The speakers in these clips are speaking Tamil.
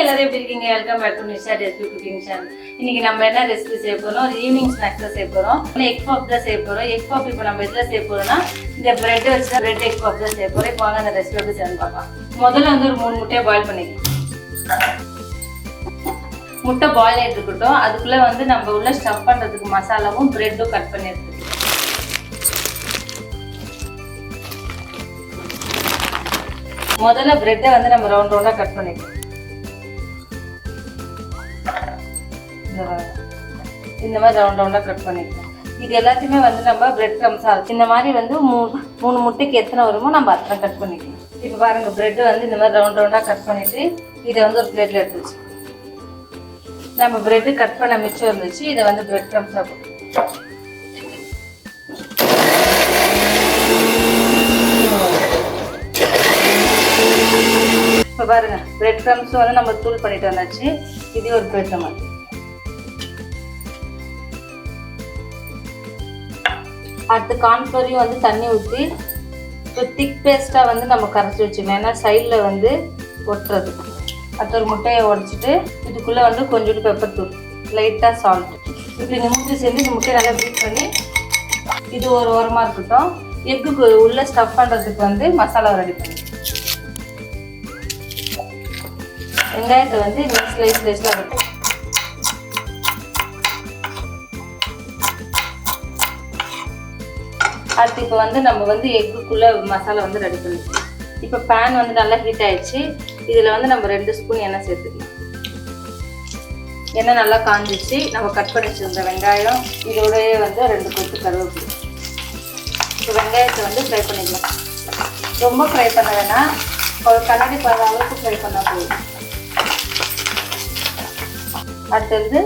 எல்லாரும் எப்படி இருக்கீங்க? Welcome back to Nisha recipe cooking channel. இன்னைக்கு நம்ம என்ன ரெசிபி செய்ய போறோம்? ஒரு ஈவினிங் ஸ்நாக்ஸ் தான் செய்ய போறோம். எக் பப் தான் செய்ய போறோம். எக் பப் இப்போ நம்ம எதுல செய்ய போறோம்னா இந்த பிரெட் வச்சு பிரெட் எக் பப் தான் செய்ய போறோம். இப்போ வாங்க அந்த ரெசிபி எப்படி செய்யணும் பார்க்கலாம். முதல்ல வந்து ஒரு 3 முட்டையை பாயில் பண்ணிக்கலாம். முட்டை பாயில் ஆகிட்டு இருக்கட்டும். அதுக்குள்ள வந்து நம்ம உள்ள ஸ்டஃப் பண்றதுக்கு மசாலாவும் பிரெட்டும் கட் பண்ணி எடுத்துக்கலாம். முதல்ல பிரெட்டை வந்து நம்ம ரவுண்ட் ரவுண்டா கட் பண்ணிக்கலாம். இந்த மாதிரி ரவுண்ட் ரவுண்டா கட் பண்ணிக்கலாம். இது எல்லாத்தையுமே வந்து நம்ம பிரெட் க்ரம்ஸா இந்த மாதிரி வந்து மூணு முட்டைக்கு எத்தனை வருமோ நம்ம அத்தனை கட் பண்ணிக்கலாம். இப்போ பாருங்க பிரெட் வந்து இந்த மாதிரி ரவுண்ட் ரவுண்டா கட் பண்ணிட்டு இதை வந்து ஒரு பிளேட்ல எடுத்து வச்சு நம்ம பிரெட் கட் பண்ண மிச்சம் இருந்துச்சு. இதை வந்து பிரெட் க்ரம்ஸா போட்டு இப்போ பாருங்க பிரெட் க்ரம்ஸ் வந்து நம்ம தூள் பண்ணிட்டு வந்தாச்சு. இது ஒரு பிரெட் மாதிரி அடுத்து கார்ன்ஃப்ளோரையும் வந்து தண்ணி ஊற்றி இப்போ திக் பேஸ்ட்டாக வந்து நம்ம கரைச்சி வச்சுக்கலாம். ஏன்னா சைடில் வந்து ஒட்டுறது. அடுத்த ஒரு முட்டையை உடச்சிட்டு இதுக்குள்ளே வந்து கொஞ்சோண்டு பெப்பர் தூள், லைட்டாக சால்ட், இப்படி நிமிஷம் சேர்ந்து இந்த முட்டையை நல்லா பீட் பண்ணி இது ஒரு ஓரமாக இருக்கட்டும். எக்குக்கு உள்ளே ஸ்டஃப் பண்ணுறதுக்கு வந்து மசாலா ரெடி பண்ணி வெங்காயத்தை வந்து இந்த ஸ்லைஸ்லாம் இருக்கும். அடுத்து இப்போ வந்து நம்ம வந்து எக்குக்குள்ளே மசாலா வந்து ரெடி பண்ணிக்கலாம். இப்போ பேன் வந்து நல்லா ஹீட் ஆயிடுச்சு. இதில் வந்து நம்ம 2 ஸ்பூன் எண்ணெய் சேர்த்துக்கலாம். எண்ணெய் நல்லா காஞ்சிச்சு. நம்ம கட் பண்ணி வச்சுருந்த வெங்காயம் இதோடய வந்து 2 கொத்து கருவேப்பிலை. இப்போ வெங்காயத்தை வந்து ஃப்ரை பண்ணிக்கலாம். ரொம்ப ஃப்ரை பண்ண வேணாம், ஒரு கண்ணாடி பழ அளவுக்கு ஃப்ரை பண்ணால் போதும். அடுத்து வந்து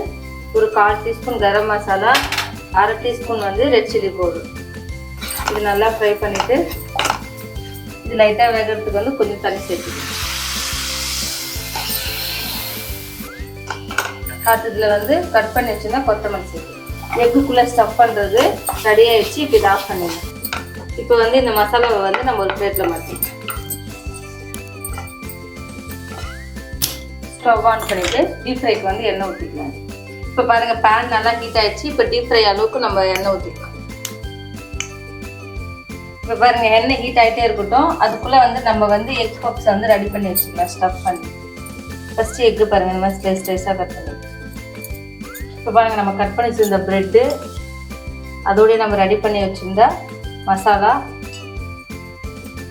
ஒரு 1/4 டீஸ்பூன் கரம் மசாலா, 1/2 டீஸ்பூன் வந்து ரெட் சில்லி பவுடர். இது நல்லா ஃப்ரை பண்ணிவிட்டு இது லைட்டாக வேகிறதுக்கு வந்து கொஞ்சம் தண்ணி சேர்த்துக்கணும். அடுத்து இதில் வந்து கட் பண்ணி வச்சுருந்தா கொத்தமல்லி சேர்த்து எக்குக்குள்ளே ஸ்டஃப் பண்ணுறது ரெடி ஆகிடுச்சு. இப்போ இதை ஆஃப் பண்ணிடலாம். இப்போ வந்து இந்த மசாலாவை வந்து நம்ம ஒரு பிளேட்டில் மாற்றிக்கலாம். ஸ்டவ் ஆன் பண்ணிவிட்டு டீப் ஃப்ரைக்கு வந்து எண்ணெய் ஊற்றிக்கலாம். இப்போ பாருங்கள் பேன் நல்லா ஹீட் ஆகிடுச்சு. இப்போ டீப் ஃப்ரை அளவுக்கு நம்ம எண்ணெய் ஊற்றிக்கலாம். இப்போ பாருங்கள் எண்ணெய் ஹீட் ஆகிட்டே இருக்கட்டும். அதுக்குள்ளே வந்து நம்ம வந்து எக் பப்ஸ் வந்து ரெடி பண்ணி வச்சுக்கலாம். ஸ்டஃப் பண்ணி ஃபஸ்ட்டு எக்கு பாருங்கள் இந்த மாதிரி ஸ்லைஸாக கட் பண்ணி. இப்போ பாருங்கள் நம்ம கட் பண்ணி வச்சுருந்த ப்ரெட்டு, அதோடய நம்ம ரெடி பண்ணி வச்சுருந்த மசாலா,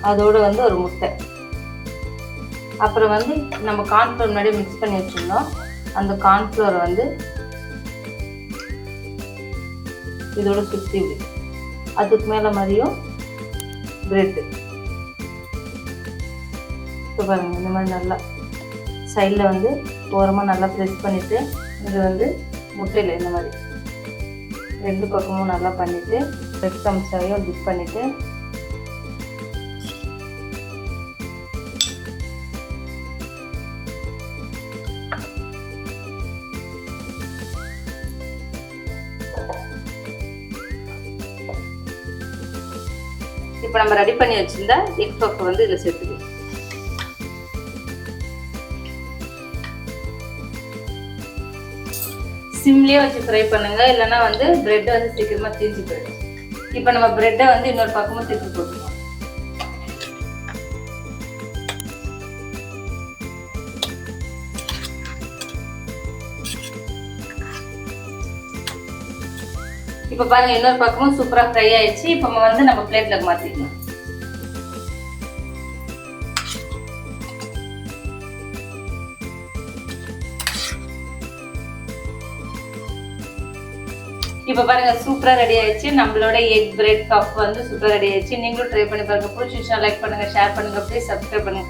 அதோடு வந்து ஒரு முட்டை, அப்புறம் வந்து நம்ம கார்ன்ஃப்ளவர் முன்னாடி மிக்ஸ் பண்ணி வச்சுருந்தோம். அந்த கார்ன்ஃப்ளவரை வந்து இதோட சுற்றி அதுக்கு மேலே மாதிரியும் பிரெட்டு. இப்போ பாருங்கள் இந்த மாதிரி நல்லா சைடில் வந்து ஓரமாக நல்லா ப்ரெஸ் பண்ணிவிட்டு இது வந்து முட்டையில் இந்த மாதிரி 2 பக்கமும் நல்லா பண்ணிவிட்டு பிரெட் க்ரம்ஸையும் டிப் பண்ணிவிட்டு இப்போ நம்ம ரெடி பண்ணி வச்சிருந்தா எக் பப் வந்து இதில் சேர்த்துக்கலாம். சிம்லேயே வச்சு ஃப்ரை பண்ணுங்க, இல்லைன்னா வந்து பிரெட்டை வந்து சீக்கிரமாக தீஞ்சு போயிடும். இப்போ நம்ம பிரெட்டை வந்து இன்னொரு பக்கமும் திருப்பி போட்டுக்கலாம். இப்போ பாருங்க இன்னொரு பக்கமும் சூப்பராக ஃப்ரை ஆயிடுச்சு. இப்போ வந்து நம்ம பிளேட்ல மாற்றிக்கலாம். இப்போ பாருங்க சூப்பராக ரெடி ஆயிடுச்சு. நம்மளோட எக் பிரெட் கப் வந்து சூப்பராக ரெடி ஆயிடுச்சு. நீங்களும் ட்ரை பண்ணி பாருங்க. பிடிச்சிருந்தா லைக் பண்ணுங்க, ஷேர் பண்ணுங்க, ப்ளீஸ் சப்ஸ்கிரைப் பண்ணுங்க.